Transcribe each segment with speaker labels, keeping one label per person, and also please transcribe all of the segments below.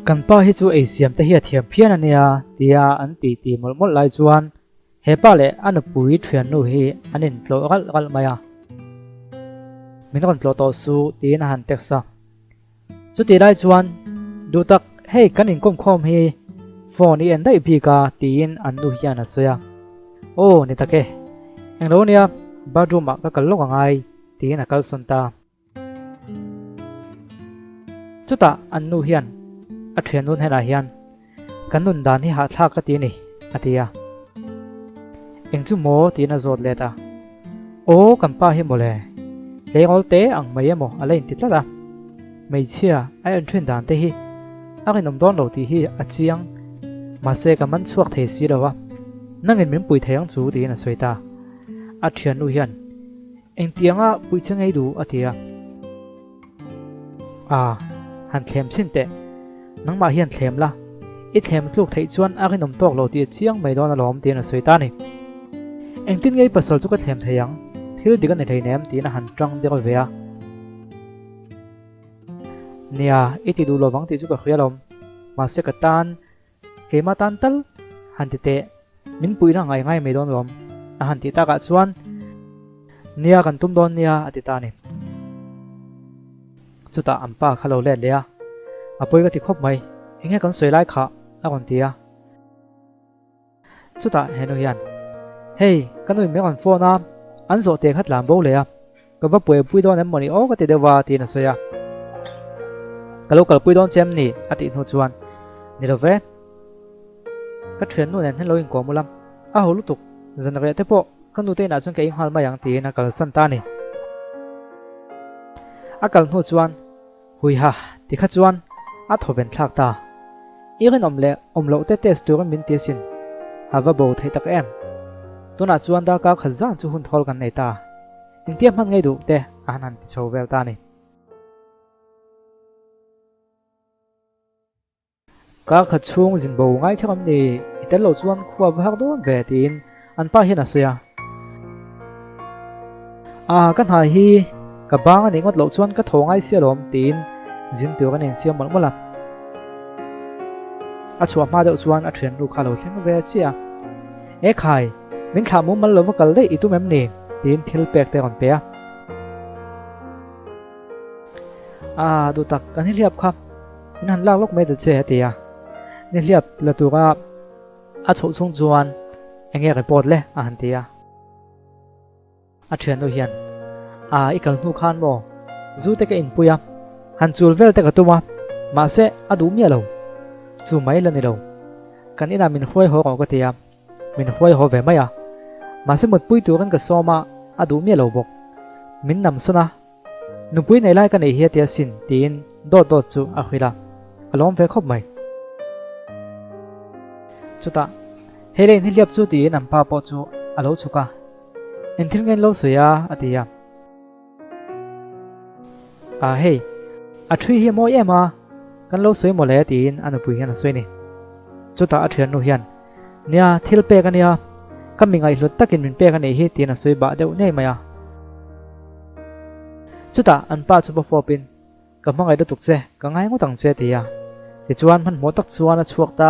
Speaker 1: kan pa hi chu ei siam te hi thiam phian ania tia an ti mol lai chuan he pa le an pui thian nu hi anin tlo gal maya min kon tlo to su tin han teksa chu ti lai chuan du tak hei kan in kom khom hi phone hi an dai pi ka tin an nu hian a soya o ni take englo nia bedroom ma ka kal lo ngai tin a kal son ta chu ta an nu hian a thian nun hena hian kan nun dan hi ha thla ka ti ni atia eng chu mo ti na zot le ta o kan pa hi mole leol te ang mai emo alain ti tla mei chia ai an thun dan te hi a kin nom don lo ti hi a chiang ma se ka man chuak the si dawa nangin min pui theyang chu ti na soita a thian nu hian eng tianga pui changai du atia han thlem chin te nang ma hian thlem la i thlem tluk thei chuan a kin nom tok lo ti chiang mai don alom ti na soita ni eng tin ngei pasal chu ka thlem theyang thil diga nei thei nem ti na han tang de ve a nia iti du lo wang ti chu ka khrialom ma se ka tan ke ma tan tal han ti te min pui na ngai mai don lom a han ti ta ka chuan nia kan tum don nia ati ta ni chu ta ampa khalo le le a apoi ka ti khop mai hinge kan soi lai kha a kon tia chu ta henu hian hey kan noi me kon phone a an zo te khat lam bo le a ka va pui don em moni o ka ti dewa ti na soya kalau pui don chem ni ati no chuan ni lo ve ka thren nu nen hello in ko mulam a holu tuk zan re te po kan nu te na chung ke ing hal ma yang ti na kal san ta ni a kal no chuan hui ha ti kha chuan a thoven thlak ta irin omlo te test tu min ti sin hava bo thei tak em tuna chuan da ka khazan chu hun thol kan nei ta in tiam han ngei du te anan ti chho vel ta ni ka kha chung jin bo ngai thakam ni itel lo chuan khuwa bhak don ve tin an pa hian asoya kan ha hi ka bang ani ngot lo chuan ka thongai sialom tin jin tu kan en siam mol mola a chuwa ma deuh chuan a thian ru kha lo thleng ve chia e khai min thla mu mal lo vakal dei itu mem ni tin thil pek te kon pe du tak kan hi liap kha min han lak lok me de che atia ni liap la tu ga a chho chung chuan enge report le a han tia a thian no hian i kal nu khan mo zu te ka in puya han chul vel te ka tuma ma se adu mi lo chu mai la ni lo kan ina min hoi ho ko tia min hoi ho ve maya ma se mut pui tu kan ka soma adu mi lo bok min nam suna nu pui nei lai ka nei hi tia sin tin dot chu a khila alom ve khop mai chuta hele ni liap chu ti nam pa po chu alo chuka en thil ngen lo soya atia hey a thui hi mo ema kan lo soi mo le tin anu pui hian soi ni chuta a thian nu hian nia thil pe ka nia kaminga I hlut takin min pe ka nei hi tin a soi ba deuh nei maya chuta an pa chu ba fopin ka mangai da tuk che ka ngai ngotang che tia ti chuan man mo tak chuan a chuak ta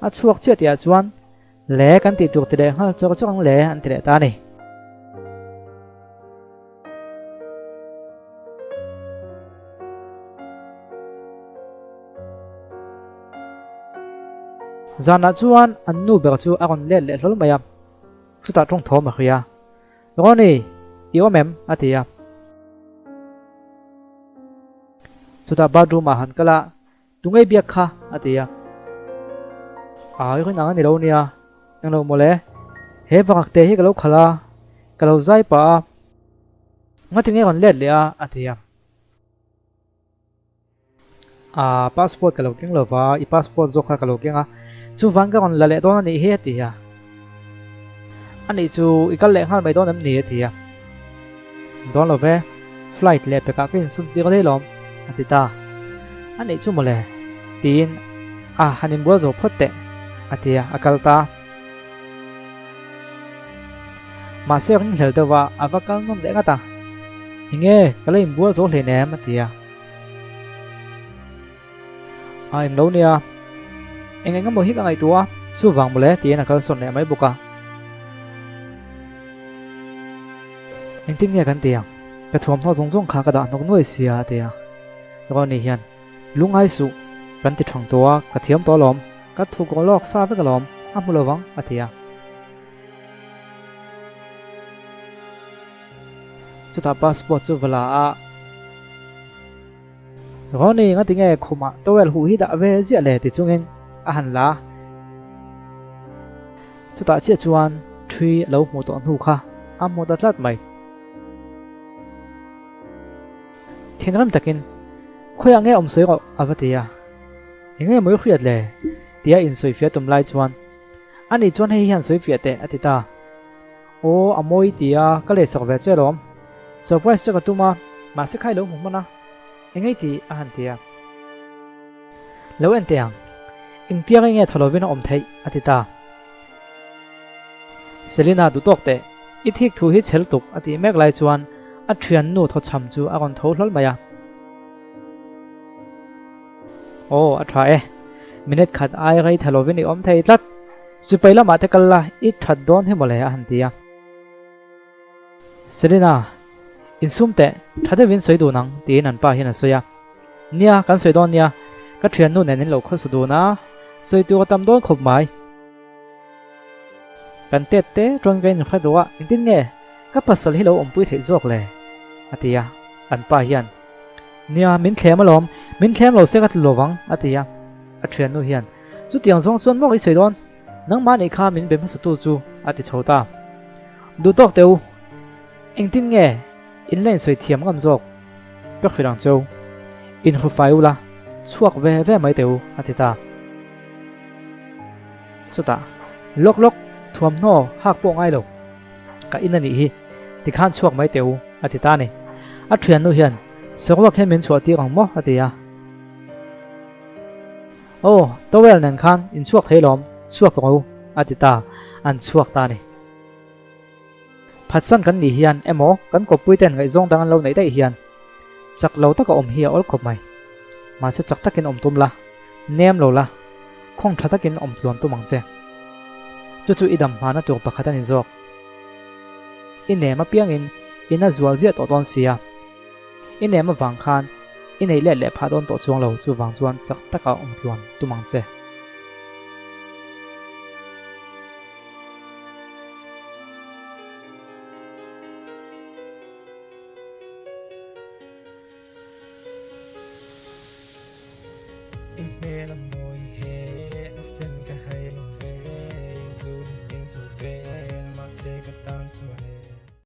Speaker 1: a chuak che tia chuan le kan ti tuk ti de hal chok chok le an ti le ta ni zana chuan an nu ber chu a kon le hlol maya chuta tong thom a khia roni iwa mem atia chuta badroom ma han kala tungai biak kha atia ai khoi nang ani lo nia ang lo mole he vakak te hi kalo khala kalo zai pa ngati nge kon le a atia passport kalo king lova I passport zo kha kalo kinga chu wang ka kon la le don ani he tia ani chu ikal le hal mai don am ni tia don lo ve flight le pe ka kin sun ti ko le lom atita ani chu mole tin hanin bua zo photte atia akalta ma se ring hel dewa avakal nom de ngata hinge kalai bua zo hle ne matia anh lâu nè anh có một hít ngày tua chú vàng một lẽ thì là cái sồn này mấy bục à anh tin nghe cái tiếng cái thùng nó giống giống khá cái đạn nó nuôi xìa thì à rồi này hiền lúc ai sụ cái tiệt thằng tua cái thiếm to lom cái thùng có lọc xa với cái lom ăn một lò vắng thì à chú ta passport chú về là rồi này ngay tiếng nghe không mà tôi là hủy đã về diện lệ thì chúng anh hẳn là chú ta chia chuan truy lâu một tuần hù kha một đợt lát mày thiên lâm takin khôi nghe ông soi gọi vật tiệt nghe mới khuyết lệ tiệt in soi phía tụm lai chuan anh ấy chuan hay hiện soi phía tệ thì ta ô môi tiệt cái lệ sọc về chơi lắm surprise cho cái tụm mà sẽ khai lâu không mà anh ấy thì hẳn tiệt lâu anh tiang anh tiang nghe thằng lovin ông thấy thì ta Selina du tok te I thik thu hi chel tuk ati mek lai chuan a thian nu tho cham chu a kon tho hlol maya a tha minute khat ai gai thalovin I om thei tlat supaila ma te kalla I that don he mole a hantia Selina in sum te thade win soi du nang ti nan pa hin a soya nia kan soi don nia ka thian nu nen lo khos du na soi tu tam don khop maiกันเตะเตะตรงกันขัดตัวอินทินเง่ก็ปัสสาวะเราอมปุ้ยเทจอกเลยอาทิยาอันป้าเฮียนเนี่ยมินแคมมาล้อมมินแคมเราเสกัดหลวังอาทิยาอัดเชียนนู่เฮียนจุดที่ยังส่งส่วนมากอิสวยดอนนังมันอีกข้ามินเป็นพัสดุจูอาทิโชตาดูตอกเตียวอินทินเง่อินเล่นสวยเทียมกันจอกก็ฟิลังโจอินหูไฟอุละชวกเว่ไม่เตียวอาทิตาจุดตาล็อกทวมโน่หักโป่งไอ้ลูกก็อินนี่ฮีที่ข้านช่วงไม่เตียวอาทิตานี่อัดเทียนนู่เฮียนสกว่าแค่มินชัวตีของมั่วอาทิยาตัวเวลนั่นข้านอินช่วงเทลอมช่วงของอาทิตาอันช่วงตานี่พัดสั้นกันนี่เฮียนกันกบปุ้ยเต้นไงจงดังเราไหนได้เฮียนจักเราตะก็อมเฮียอลกบใหม่มาเสจักตะกินอมตุ่มละเนมเราละคงทัดตะกินอมส่วนตุ่มมังเจจู่ๆอีดำมาหน้าตัวปะขัดนินจอกอินเนมาเปียงอินน่าจวลเจียตัวตอนเสียอินเนมาวังคานอินเนเล่พาดอนตัวจวงเราจู่วังจวนจักตะกาอมจวนตุมังเจอินเนละมวยเฮเส้นก็ให้เราเฟซูนอินสุดเวมาเซกัตันช่วย